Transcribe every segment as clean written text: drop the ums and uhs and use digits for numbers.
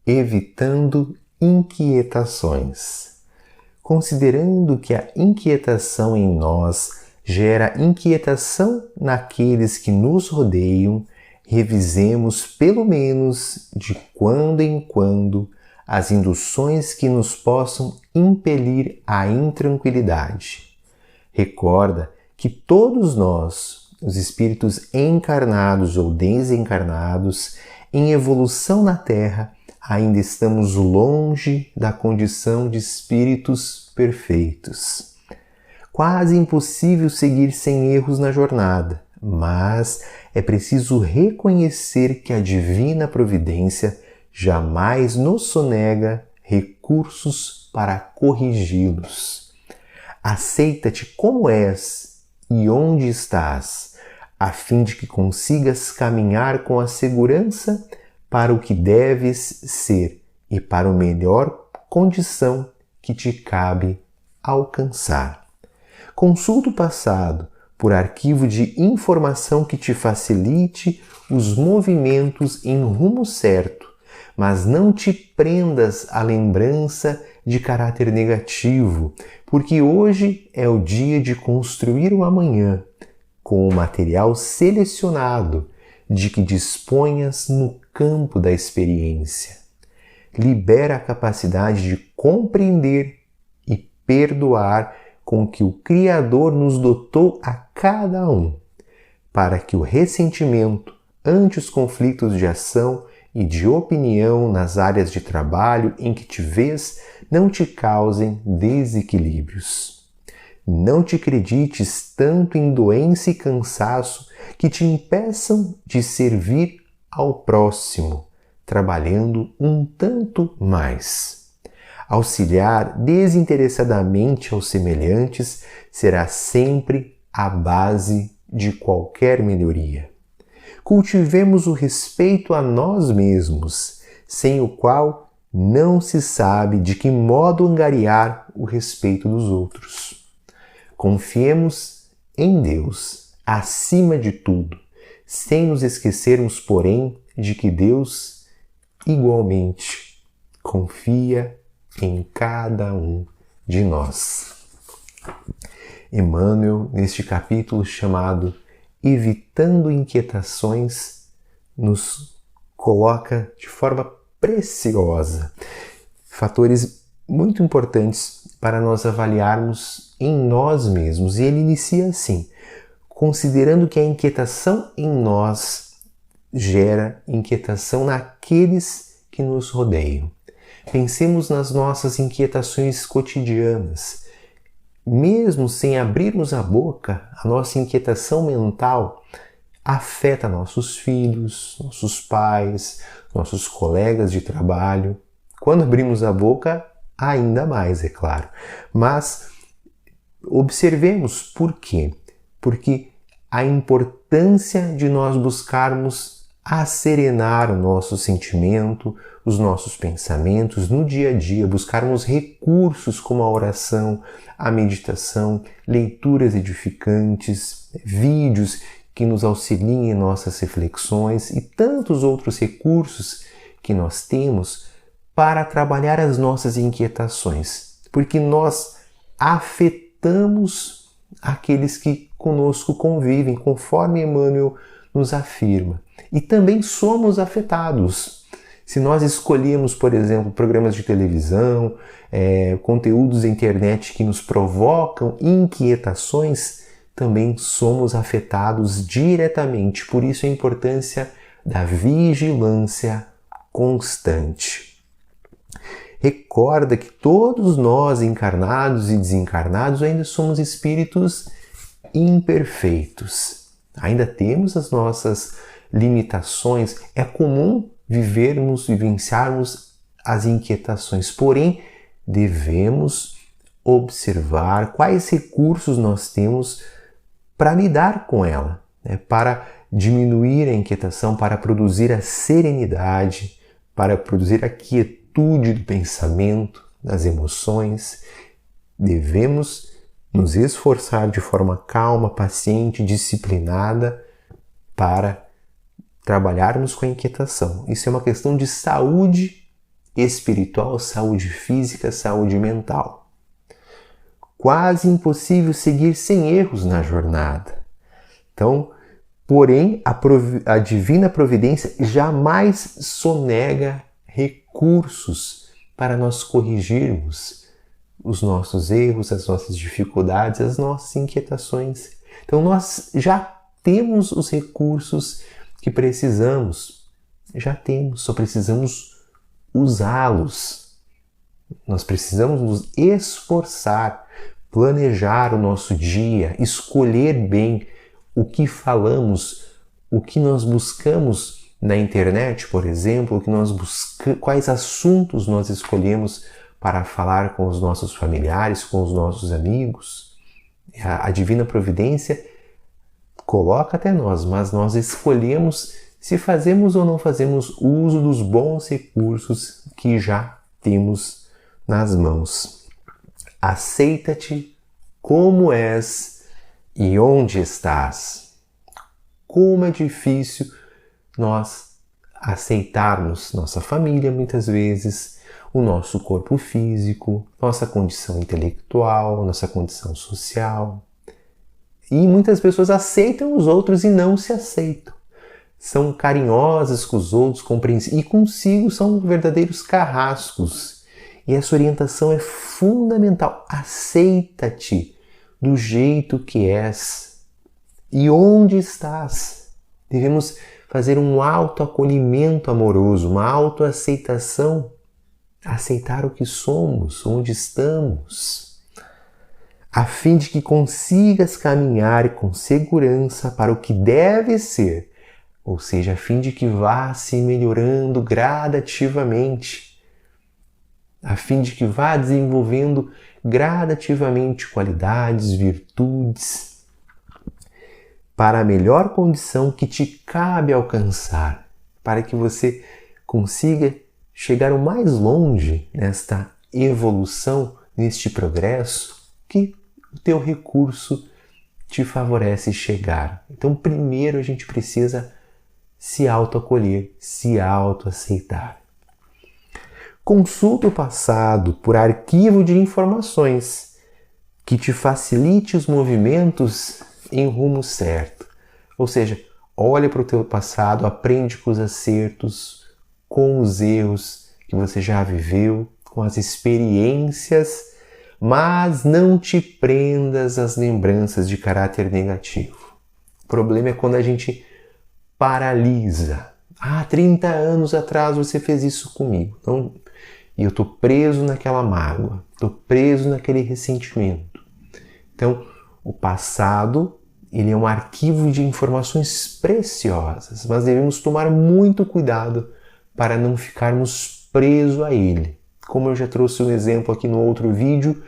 evitando inquietações. Considerando que a inquietação em nós gera inquietação naqueles que nos rodeiam, revisemos pelo menos de quando em quando as induções que nos possam impelir à intranquilidade. Recorda que todos nós, os espíritos encarnados ou desencarnados, em evolução na Terra, ainda estamos longe da condição de espíritos perfeitos. Quase impossível seguir sem erros na jornada, mas é preciso reconhecer que a divina providência jamais nos sonega recursos para corrigi-los. Aceita-te como és e onde estás, a fim de que consigas caminhar com a segurança para o que deves ser e para a melhor condição que te cabe alcançar. Consulta o passado por arquivo de informação que te facilite os movimentos em rumo certo, mas não te prendas à lembrança de caráter negativo, porque hoje é o dia de construir o amanhã, com o material selecionado de que disponhas no campo da experiência. Libera a capacidade de compreender e perdoar com que o Criador nos dotou a cada um, para que o ressentimento ante os conflitos de ação e de opinião nas áreas de trabalho em que te vês não te causem desequilíbrios. Não te acredites tanto em doença e cansaço que te impeçam de servir ao próximo, trabalhando um tanto mais. Auxiliar desinteressadamente aos semelhantes será sempre a base de qualquer melhoria. Cultivemos o respeito a nós mesmos, sem o qual não se sabe de que modo angariar o respeito dos outros. Confiemos em Deus, acima de tudo, sem nos esquecermos, porém, de que Deus, igualmente, confia em cada um de nós. Emmanuel, neste capítulo chamado Evitando Inquietações, nos coloca de forma preciosa fatores muito importantes para nós avaliarmos em nós mesmos. E ele inicia assim: considerando que a inquietação em nós gera inquietação naqueles que nos rodeiam. Pensemos nas nossas inquietações cotidianas. Mesmo sem abrirmos a boca, a nossa inquietação mental afeta nossos filhos, nossos pais, nossos colegas de trabalho. Quando abrimos a boca, ainda mais, é claro. Mas observemos por quê. Porque a importância de nós buscarmos asserenar o nosso sentimento, os nossos pensamentos no dia a dia, buscarmos recursos como a oração, a meditação, leituras edificantes, vídeos que nos auxiliem em nossas reflexões e tantos outros recursos que nós temos para trabalhar as nossas inquietações, porque nós afetamos aqueles que conosco convivem, conforme Emmanuel nos afirma. E também somos afetados. Se nós escolhemos, por exemplo, programas de televisão, conteúdos da internet que nos provocam inquietações, também somos afetados diretamente. Por isso a importância da vigilância constante. Recorda que todos nós, encarnados e desencarnados, ainda somos espíritos imperfeitos. Ainda temos as nossas limitações. É comum vivenciarmos as inquietações, porém devemos observar quais recursos nós temos para lidar com ela, para diminuir a inquietação, para produzir a serenidade, para produzir a quietude do pensamento, das emoções. Devemos nos esforçar de forma calma, paciente, disciplinada para trabalharmos com a inquietação. Isso é uma questão de saúde espiritual, saúde física, saúde mental. Quase impossível seguir sem erros na jornada. Então, porém, a divina providência jamais sonega recursos para nós corrigirmos os nossos erros, as nossas dificuldades, as nossas inquietações. Então, nós já temos os recursos que precisamos. Já temos, só precisamos usá-los. Nós precisamos nos esforçar, planejar o nosso dia, escolher bem o que falamos, o que nós buscamos na internet, por exemplo, o que nós quais assuntos nós escolhemos para falar com os nossos familiares, com os nossos amigos. A divina providência coloca até nós, mas nós escolhemos se fazemos ou não fazemos uso dos bons recursos que já temos nas mãos. Aceita-te como és e onde estás. Como é difícil nós aceitarmos nossa família muitas vezes, o nosso corpo físico, nossa condição intelectual, nossa condição social. E muitas pessoas aceitam os outros e não se aceitam. São carinhosas com os outros, compreensivas, e consigo são verdadeiros carrascos. E essa orientação é fundamental. Aceita-te do jeito que és e onde estás. Devemos fazer um autoacolhimento amoroso, uma autoaceitação, aceitar o que somos, onde estamos, a fim de que consigas caminhar com segurança para o que deve ser, ou seja, a fim de que vá se melhorando gradativamente, a fim de que vá desenvolvendo gradativamente qualidades, virtudes, para a melhor condição que te cabe alcançar, para que você consiga chegar o mais longe nesta evolução, neste progresso, que o teu recurso te favorece chegar. Então, primeiro a gente precisa se autoacolher, se autoaceitar. Consulta o passado por arquivo de informações que te facilite os movimentos em rumo certo. Ou seja, olha para o teu passado, aprende com os acertos, com os erros que você já viveu, com as experiências, mas não te prendas às lembranças de caráter negativo. O problema é quando a gente paralisa. 30 anos atrás você fez isso comigo. Então, e eu estou preso naquela mágoa, estou preso naquele ressentimento. Então, o passado, ele é um arquivo de informações preciosas, mas devemos tomar muito cuidado para não ficarmos presos a ele. Como eu já trouxe um exemplo aqui no outro vídeo,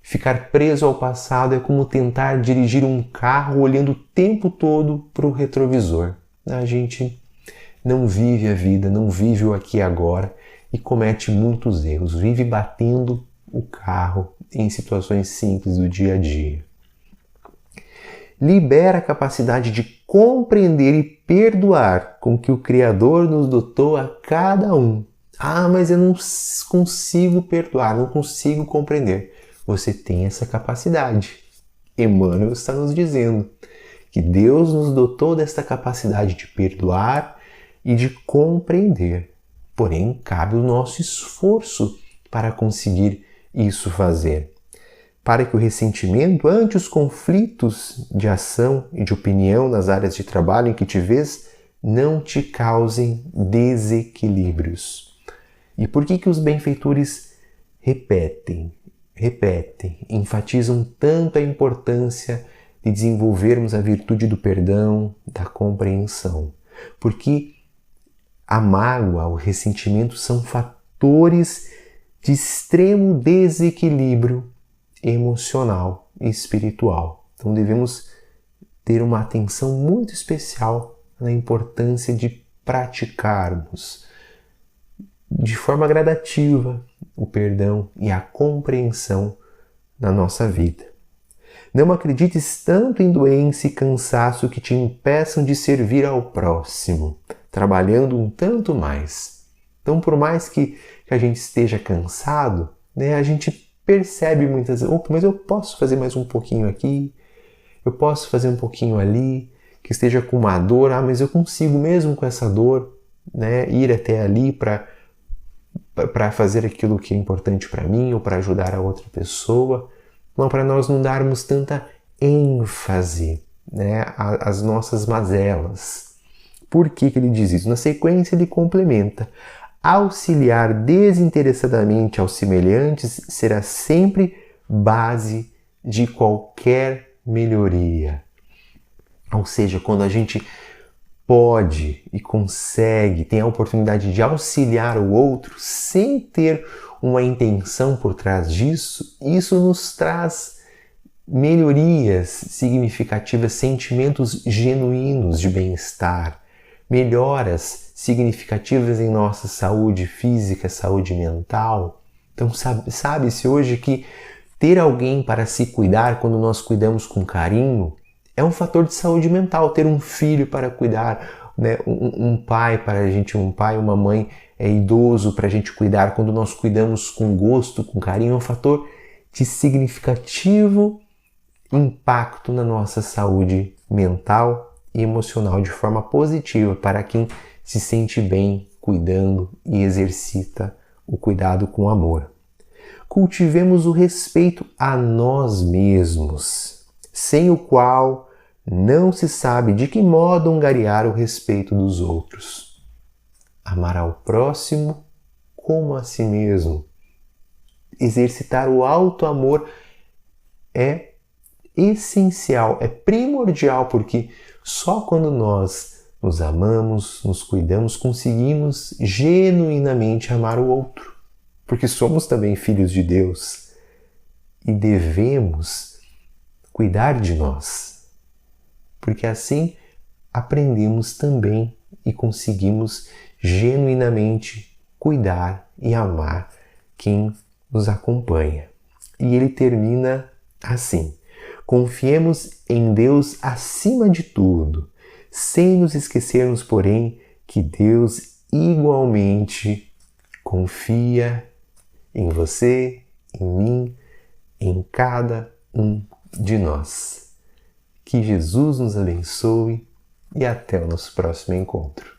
ficar preso ao passado é como tentar dirigir um carro olhando o tempo todo para o retrovisor. A gente não vive a vida, não vive o aqui e agora e comete muitos erros, vive batendo o carro em situações simples do dia a dia. Libera a capacidade de compreender e perdoar com que o Criador nos dotou a cada um. Mas eu não consigo perdoar, não consigo compreender. Você tem essa capacidade. Emmanuel está nos dizendo que Deus nos dotou desta capacidade de perdoar e de compreender. Porém, cabe o nosso esforço para conseguir isso fazer. Para que o ressentimento ante os conflitos de ação e de opinião nas áreas de trabalho em que te vês não te causem desequilíbrios. E por que os benfeitores repetem, enfatizam tanto a importância de desenvolvermos a virtude do perdão, da compreensão? Porque a mágoa, o ressentimento são fatores de extremo desequilíbrio emocional e espiritual. Então devemos ter uma atenção muito especial na importância de praticarmos de forma gradativa o perdão e a compreensão na nossa vida. Não acredites tanto em doença e cansaço que te impeçam de servir ao próximo, trabalhando um tanto mais. Então, por mais que a gente esteja cansado, né, a gente percebe muitas vezes, mas eu posso fazer mais um pouquinho aqui, eu posso fazer um pouquinho ali, que esteja com uma dor, mas eu consigo mesmo com essa dor, né, ir até ali para fazer aquilo que é importante para mim ou para ajudar a outra pessoa. Não, para nós não darmos tanta ênfase, né, às nossas mazelas. Por que ele diz isso? Na sequência ele complementa: auxiliar desinteressadamente aos semelhantes será sempre base de qualquer melhoria. Ou seja, quando a gente pode e consegue, tem a oportunidade de auxiliar o outro sem ter uma intenção por trás disso, isso nos traz melhorias significativas, sentimentos genuínos de bem-estar, melhoras significativas em nossa saúde física, saúde mental. Então sabe-se hoje que ter alguém para se cuidar quando nós cuidamos com carinho é um fator de saúde mental. Ter um filho para cuidar, né? um pai para a gente, um pai, uma mãe idoso para a gente cuidar, quando nós cuidamos com gosto, com carinho, é um fator de significativo impacto na nossa saúde mental e emocional de forma positiva para quem se sente bem cuidando e exercita o cuidado com amor. Cultivemos o respeito a nós mesmos, sem o qual não se sabe de que modo angariar o respeito dos outros. Amar ao próximo como a si mesmo. Exercitar o auto-amor é essencial, é primordial, porque só quando nós nos amamos, nos cuidamos, conseguimos genuinamente amar o outro. Porque somos também filhos de Deus e devemos cuidar de nós. Porque assim aprendemos também e conseguimos genuinamente cuidar e amar quem nos acompanha. E ele termina assim: confiemos em Deus acima de tudo, sem nos esquecermos, porém, que Deus igualmente confia em você, em mim, em cada um de nós. Que Jesus nos abençoe e até o nosso próximo encontro.